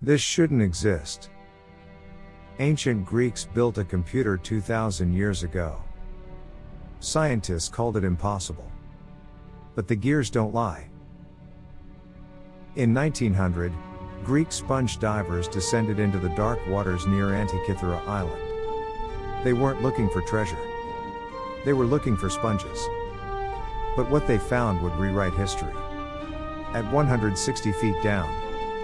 This shouldn't exist. Ancient Greeks built a computer 2000 years ago. Scientists called it impossible. But the gears don't lie. In 1900, Greek sponge divers descended into the dark waters near Antikythera Island. They weren't looking for treasure. They were looking for sponges. But what they found would rewrite history. At 160 feet down,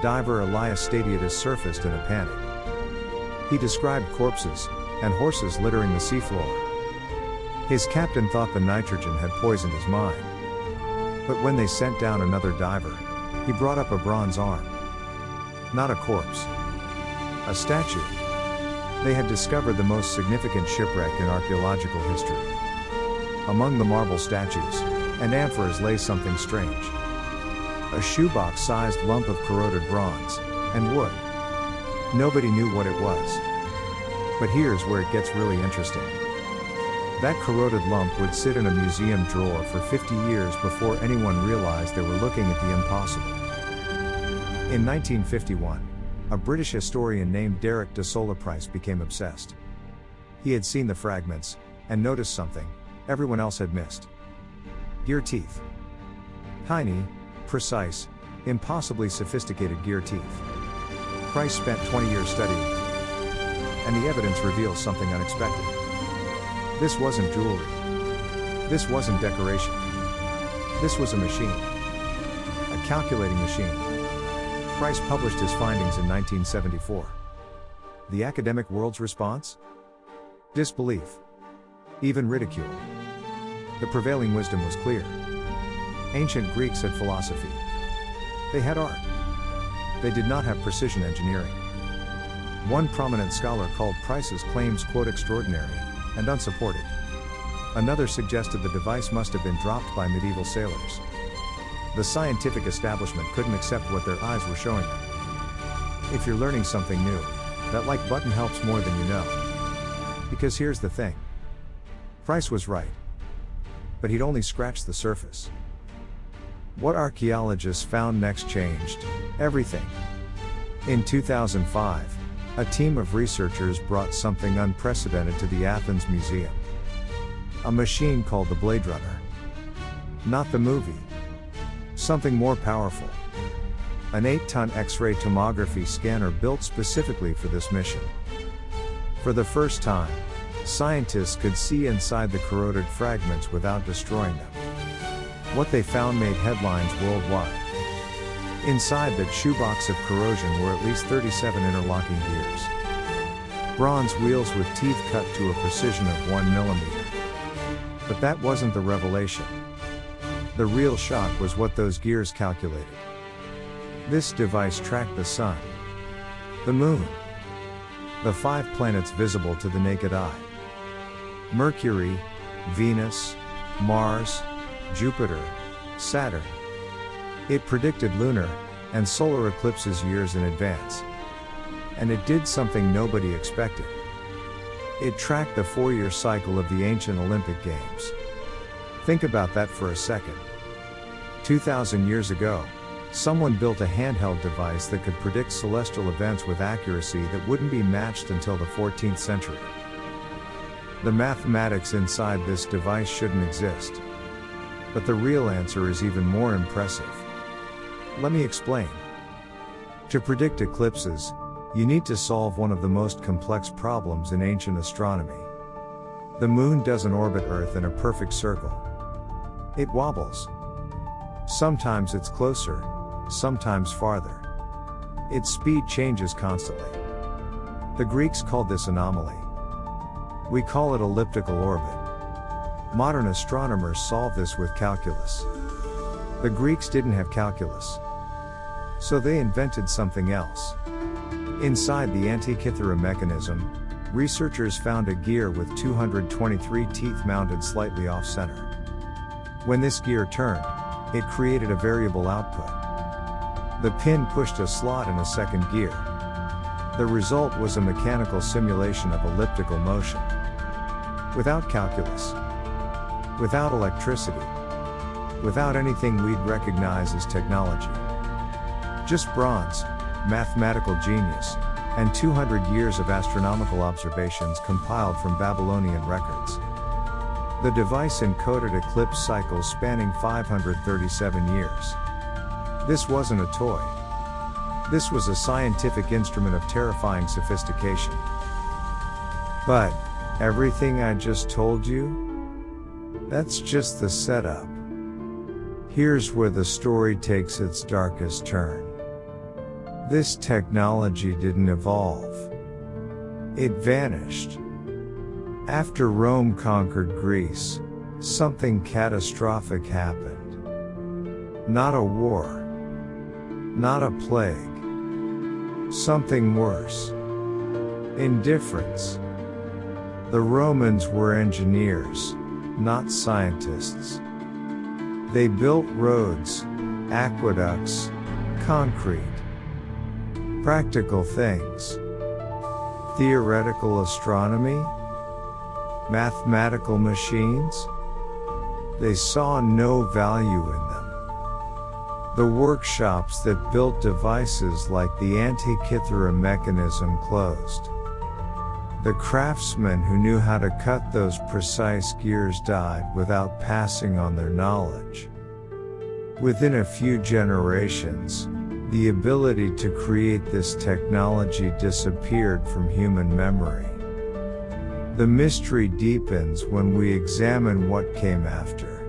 diver Elias Stadiatis surfaced in a panic. He described corpses and horses littering the seafloor. His captain thought the nitrogen had poisoned his mind. But when they sent down another diver, he brought up a bronze arm. Not a corpse. A statue. They had discovered the most significant shipwreck in archaeological history. Among the marble statues and amphoras lay something strange. A shoebox-sized lump of corroded bronze and wood. Nobody knew what it was. But here's where it gets really interesting. That corroded lump would sit in a museum drawer for 50 years before anyone realized they were looking at the impossible. In 1951, a British historian named Derek de Sola Price became obsessed. He had seen the fragments and noticed something everyone else had missed. Gear teeth. Tiny, precise, impossibly sophisticated gear teeth. Price spent 20 years studying them. And the evidence reveals something unexpected. This wasn't jewelry. This wasn't decoration. This was a machine. A calculating machine. Price published his findings in 1974. The academic world's response? Disbelief. Even ridicule. The prevailing wisdom was clear. Ancient Greeks had philosophy. They had art. They did not have precision engineering. One prominent scholar called Price's claims quote extraordinary and unsupported. Another suggested the device must have been dropped by medieval sailors. The scientific establishment couldn't accept what their eyes were showing them. If you're learning something new, that like button helps more than you know. Because here's the thing. Price was right. But he'd only scratched the surface. What archaeologists found next changed everything. In 2005, a team of researchers brought something unprecedented to the Athens Museum. A machine called the Blade Runner. Not the movie. Something more powerful. An 8-ton X-ray tomography scanner built specifically for this mission. For the first time, scientists could see inside the corroded fragments without destroying them. What they found made headlines worldwide. Inside that shoebox of corrosion were at least 37 interlocking gears. Bronze wheels with teeth cut to a precision of 1 millimeter. But that wasn't the revelation. The real shock was what those gears calculated. This device tracked the sun, the moon, the 5 planets visible to the naked eye. Mercury, Venus, Mars, Jupiter, Saturn. It predicted lunar and solar eclipses years in advance. And it did something nobody expected. It tracked the 4-year cycle of the ancient Olympic Games. Think about that for a second. 2,000 years ago, someone built a handheld device that could predict celestial events with accuracy that wouldn't be matched until the 14th century. The mathematics inside this device shouldn't exist. But the real answer is even more impressive. Let me explain. To predict eclipses, you need to solve one of the most complex problems in ancient astronomy. The moon doesn't orbit Earth in a perfect circle. It wobbles. Sometimes it's closer, sometimes farther. Its speed changes constantly. The Greeks called this anomaly. We call it elliptical orbit. Modern astronomers solve this with calculus. The Greeks didn't have calculus. So they invented something else. Inside the Antikythera mechanism, researchers found a gear with 223 teeth mounted slightly off-center. When this gear turned, it created a variable output. The pin pushed a slot in a second gear. The result was a mechanical simulation of elliptical motion. Without calculus. Without electricity. Without anything we'd recognize as technology. Just bronze, mathematical genius, and 200 years of astronomical observations compiled from Babylonian records. The device encoded eclipse cycles spanning 537 years. This wasn't a toy. This was a scientific instrument of terrifying sophistication. But, everything I just told you? That's just the setup. Here's where the story takes its darkest turn. This technology didn't evolve. It vanished. After Rome conquered Greece, something catastrophic happened. Not a war. Not a plague. Something worse. Indifference. The Romans were engineers, not scientists. They built roads, aqueducts, concrete. Practical things. Theoretical astronomy? Mathematical machines? They saw no value in them. The workshops that built devices like the Antikythera mechanism closed. The craftsmen who knew how to cut those precise gears died without passing on their knowledge. Within a few generations, the ability to create this technology disappeared from human memory. The mystery deepens when we examine what came after.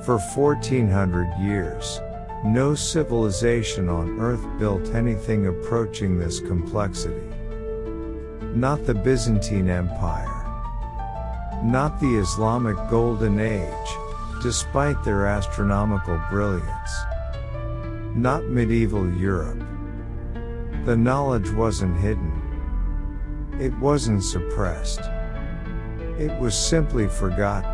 For 1400 years, no civilization on Earth built anything approaching this complexity. Not the Byzantine Empire. Not the Islamic Golden Age, despite their astronomical brilliance. Not medieval Europe. The knowledge wasn't hidden. It wasn't suppressed. It was simply forgotten.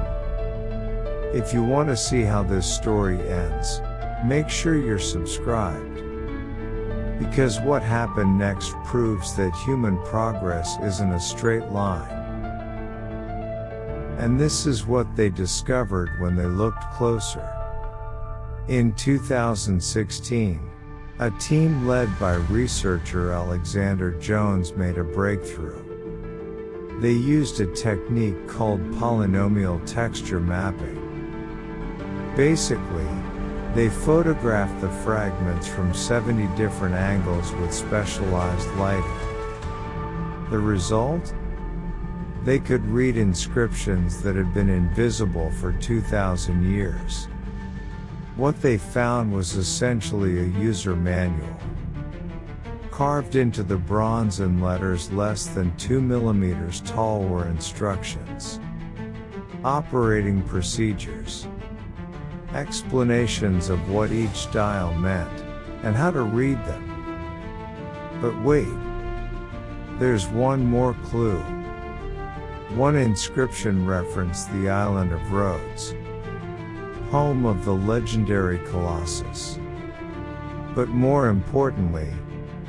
If you want to see how this story ends, make sure you're subscribed. Because what happened next proves that human progress isn't a straight line. And this is what they discovered when they looked closer. In 2016, a team led by researcher Alexander Jones made a breakthrough. They used a technique called polynomial texture mapping. Basically, they photographed the fragments from 70 different angles with specialized lighting. The result? They could read inscriptions that had been invisible for 2,000 years. What they found was essentially a user manual. Carved into the bronze in letters less than 2 millimeters tall were instructions. Operating procedures. Explanations of what each dial meant, and how to read them. But wait. There's one more clue. One inscription referenced the island of Rhodes, home of the legendary Colossus. But more importantly,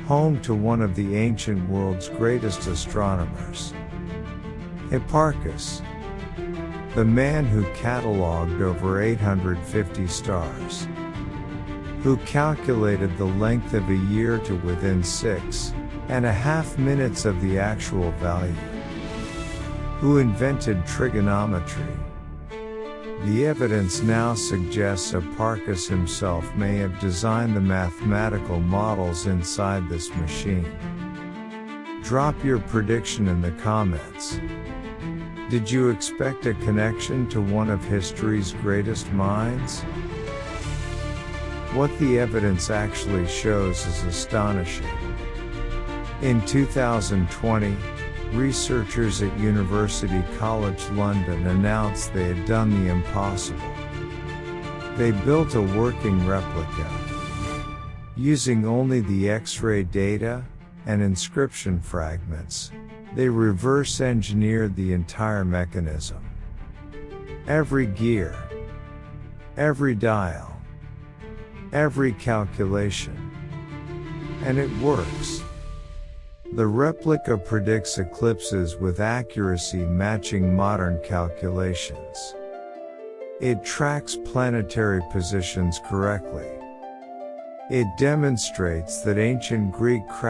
home to one of the ancient world's greatest astronomers. Hipparchus. The man who catalogued over 850 stars. Who calculated the length of a year to within 6.5 minutes of the actual value. Who invented trigonometry. The evidence now suggests Hipparchus himself may have designed the mathematical models inside this machine. Drop your prediction in the comments. Did you expect a connection to one of history's greatest minds? What the evidence actually shows is astonishing. In 2020, researchers at University College London announced they had done the impossible. They built a working replica. Using only the X-ray data and inscription fragments, they reverse engineered the entire mechanism. Every gear, every dial, every calculation. And it works. The replica predicts eclipses with accuracy matching modern calculations. It tracks planetary positions correctly. It demonstrates that ancient Greek craftsmanship